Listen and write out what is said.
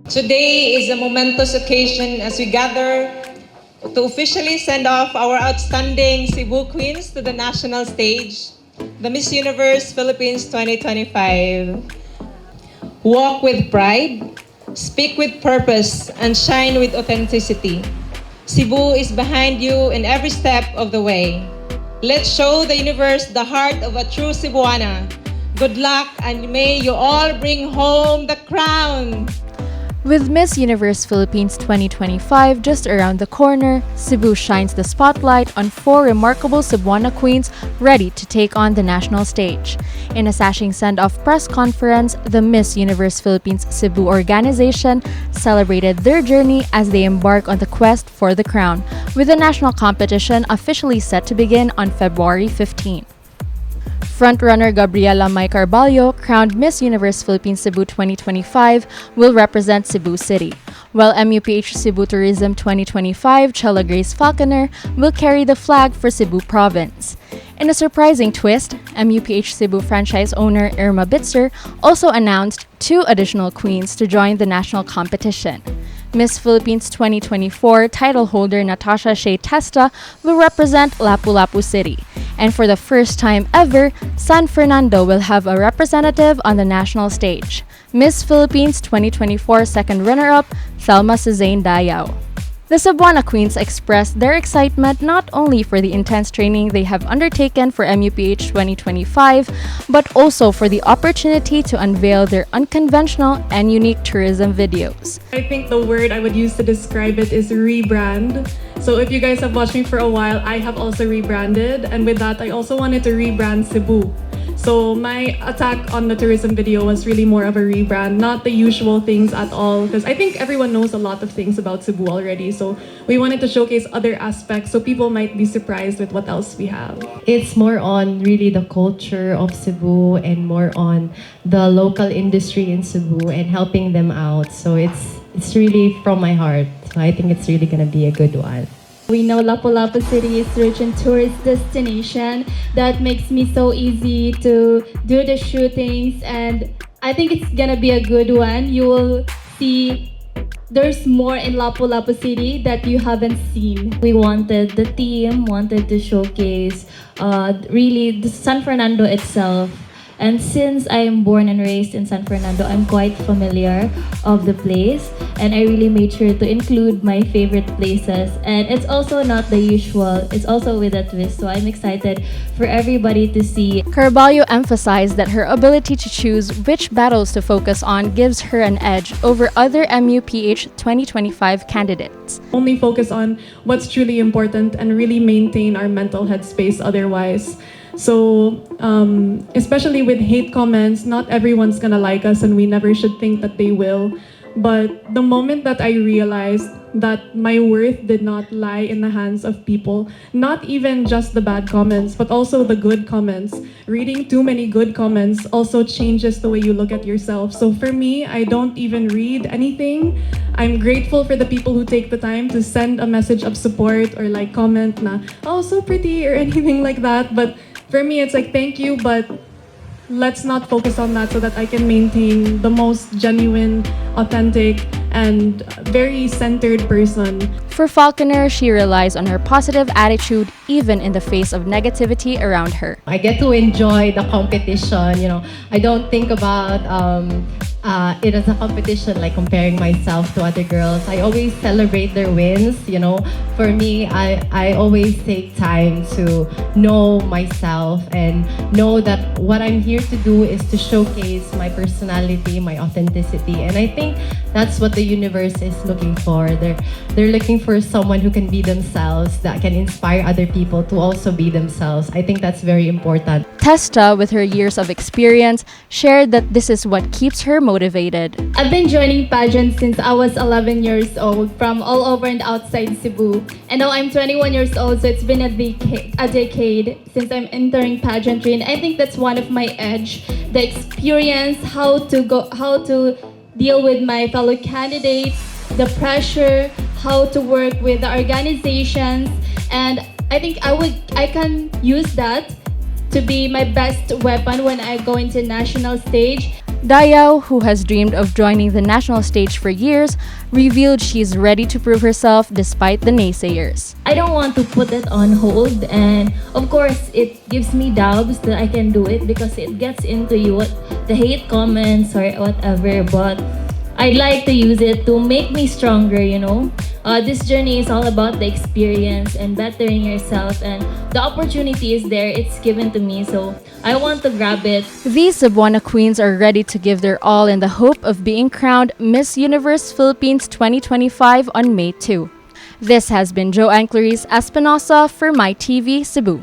Today is a momentous occasion as we gather to officially send off our outstanding Cebu Queens to the national stage, the Miss Universe Philippines 2025. Walk with pride, speak with purpose, and shine with authenticity. Cebu is behind you in every step of the way. Let's show the universe the heart of a true Cebuana. Good luck, and may you all bring home the crown. With Miss Universe Philippines 2025 just around the corner, Cebu shines the spotlight on 4 remarkable Cebuana queens ready to take on the national stage. In a sashing send-off press conference, the Miss Universe Philippines Cebu organization celebrated their journey as they embark on the quest for the crown, with the national competition officially set to begin on February 15. Frontrunner Gabriela May Carballo, crowned Miss Universe Philippines Cebu 2025, will represent Cebu City, while MUPH Cebu Tourism 2025 𝗨 Grace Falconer will carry the flag for Cebu Province. In a surprising twist, MUPH Cebu franchise owner 𝗪𝗻𝗶𝗃𝗃 also announced 2 additional queens to join the national competition. Miss Philippines 2024 title holder Natasha Shea Testa will represent Lapu-Lapu City. And for the first time ever, San Fernando will have a representative on the national stage. Miss Philippines 2024 second runner-up, Thelma Suzanne Dayao. The Cebuana Queens expressed their excitement not only for the intense training they have undertaken for MUPH 2025, but also for the opportunity to unveil their unconventional and unique tourism videos. I think the word I would use to describe it is rebrand. So if you guys have watched me for a while, I have also rebranded, and with that I also wanted to rebrand Cebu. So my attack on the tourism video was really more of a rebrand, not the usual things at all, because I think everyone knows a lot of things about Cebu already. So we wanted to showcase other aspects so people might be surprised with what else we have. It's more on really the culture of Cebu and more on the local industry in Cebu and helping them out. So it's really from my heart. So I think it's really gonna be a good one. We know Lapu-Lapu City is rich in tourist destination. That makes me so easy to do the shootings, and I think it's gonna be a good one. You will see there's more in Lapu-Lapu City that you haven't seen. The team wanted to showcase really the San Fernando itself. And since I am born and raised in San Fernando, I'm quite familiar of the place, and I really made sure to include my favorite places. And it's also not the usual, it's also with a twist, so I'm excited for everybody to see. Carballo emphasized that her ability to choose which battles to focus on gives her an edge over other MUPH 2025 candidates. Only focus on what's truly important and really maintain our mental headspace otherwise. So, especially with hate comments, not everyone's gonna like us, and we never should think that they will. But the moment that I realized that my worth did not lie in the hands of people, not even just the bad comments, but also the good comments. Reading too many good comments also changes the way you look at yourself. So for me, I don't even read anything. I'm grateful for the people who take the time to send a message of support or like comment na, oh, so pretty or anything like that. But for me, it's like, thank you, but let's not focus on that so that I can maintain the most genuine, authentic, and very centered person. For Falconer, she relies on her positive attitude even in the face of negativity around her. I get to enjoy the competition, I don't think about it as a competition, like comparing myself to other girls. I always celebrate their wins, For me, I always take time to know myself and know that what I'm here to do is to showcase my personality, my authenticity. And I think that's what the universe is looking for. They're looking for someone who can be themselves, that can inspire other people to also be themselves. I think that's very important. Testa, with her years of experience, shared that this is what keeps her motivated. I've been joining pageants since I was 11 years old, from all over and outside Cebu. And now I'm 21 years old, so it's been a decade since I'm entering pageantry. And I think that's one of my edge, the experience, how to deal with my fellow candidates, the pressure, how to work with the organizations. And I think I can use that to be my best weapon when I go into national stage. Dayao, who has dreamed of joining the national stage for years, revealed she's ready to prove herself despite the naysayers. I don't want to put it on hold, and of course it gives me doubts that I can do it because it gets into you what the hate comments or whatever, but I'd like to use it to make me stronger, you know. This journey is all about the experience and bettering yourself, and the opportunity is there, it's given to me, so I want to grab it. These Cebuana queens are ready to give their all in the hope of being crowned Miss Universe Philippines 2025 on May 2. This has been Joanne Clarice Espinosa for My TV Cebu.